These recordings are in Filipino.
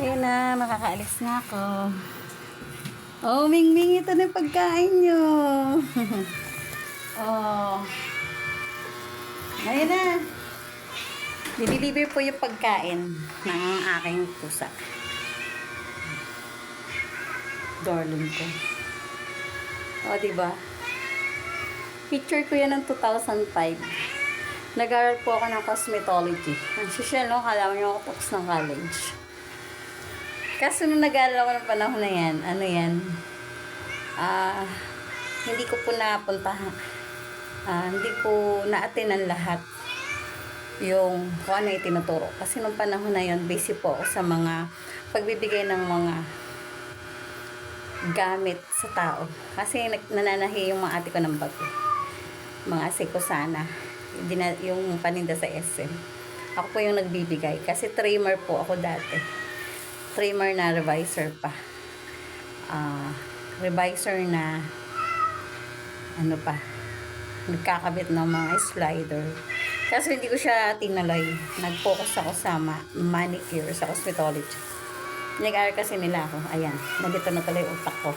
Ayun na, makakaalis na ako. Oh, Mingming, ito na yung pagkain nyo. Oh. Ayun na. Dideliver po yung pagkain ng aking pusa. Darling ko. Oh, diba? Picture ko yan ng 2005. Nag-aral po ako ng cosmetology. Ang social, no? Kala mo yung ako tapos ng college. Kaso nung nag-aaral ako ng panahon na yan, ano yan, hindi ko po napuntahan, hindi ko na-attenan lahat yung kung ano yung tinuturo. Kasi nung panahon na yun, busy po ako sa mga pagbibigay ng mga gamit sa tao. Kasi nananahi yung mga ate ko ng bago. Mga ase ko sana. Yung paninda sa SM. Ako po yung nagbibigay. Kasi trimmer po ako dati. Trimmer na revisor pa. Revisor na ano pa, nagkakabit ng mga slider. Kaso hindi ko siya tinaloy. Nag-focus ako sa manicure, sa cosmetology. Nag-aaral kasi nila ako. Ayan, nandito na tuloy utak ko.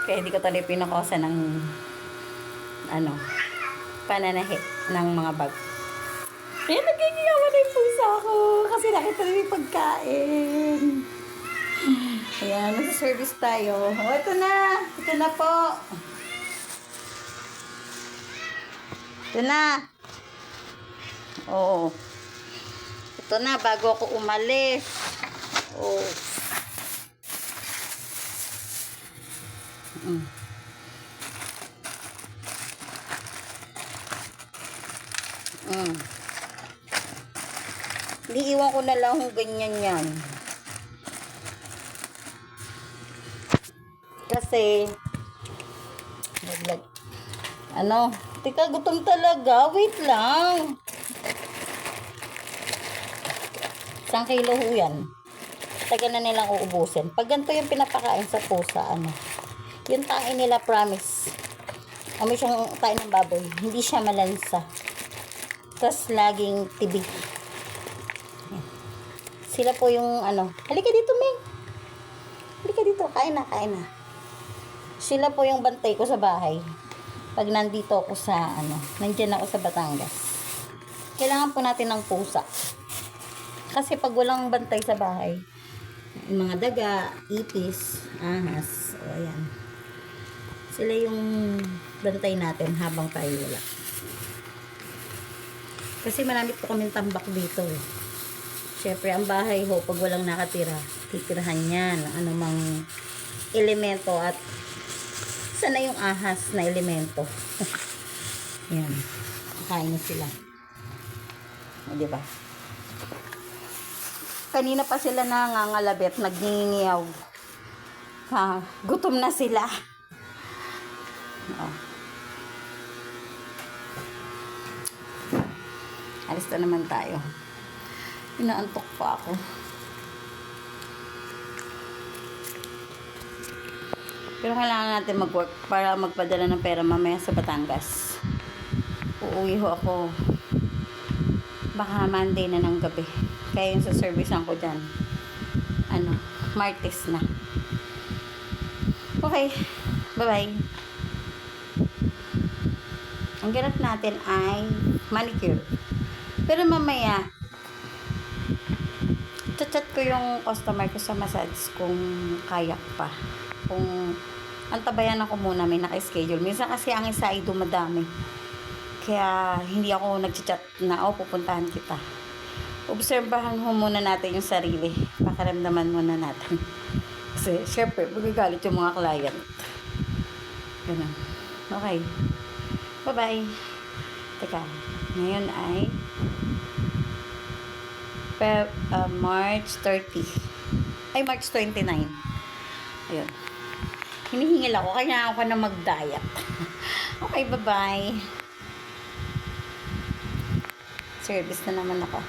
Kaya hindi ko tuloy pinakosa ng pananahi ng mga bag. Ayan, nagkikiyawa na yung pusa ko. Kasi nakita na yung pagkain. Ayan, nasa-service tayo. O, ito na. Ito na po. Ito na. Oo. Ito na, bago ako umalis. Oo. Hindi, iwan ko na lang kung ganyan yan. Kasi, tika, gutom talaga. Wait lang. 1 kilo ho yan. Tagal na nilang uubusin. Pag ganito yung pinapakain sa pusa, yung tae nila, promise. Amoy siyang tae ng baboy. Hindi siya malansa. Tapos laging tibig. Sila po yung halika dito, Ming. Halika dito, kain na. Sila po yung bantay ko sa bahay. Pag nandito ako sa, nandyan ako sa Batangas. Kailangan po natin ng pusa. Kasi pag walang bantay sa bahay, yung mga daga, ipis, ahas, ayan. Sila yung bantay natin habang tayo wala. Kasi marami po kaming tambak dito. Siyempre, ang bahay ho, pag walang nakatira, titirahan yan ng anumang elemento at sana yung ahas na elemento. Yan. Kain na sila. O, diba? Kanina pa sila nangangalabit, nagningiyaw. Gutom na sila. O. Alis na naman tayo. Inaantok pa ako. Pero kailangan natin mag-work para magpadala ng pera mamaya sa Batangas. Uuwi ho ako. Baka Monday na ng gabi. Kaya yung sa servicean ko dyan. Martes na. Okay. Bye-bye. Ang ganap natin ay manicure. Pero mamaya, chat ko yung customer ko sa massage kung kaya pa. Kung antabayan ako muna, may naka-schedule. Minsan kasi ang isa ay dumadami. Kaya hindi ako nag-chat na, pupuntahan kita. Obserbahan mo muna natin yung sarili. Pakiramdaman muna natin. Kasi, syempre, magagalit yung mga client. Ganun. Okay. Bye-bye. Teka, ngayon ay March 30. Ay, March 29. Ayun. Hinihingil ako. Kaya ako na mag-diet. Okay, bye-bye. Service na naman ako.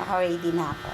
Naka-ready na ako.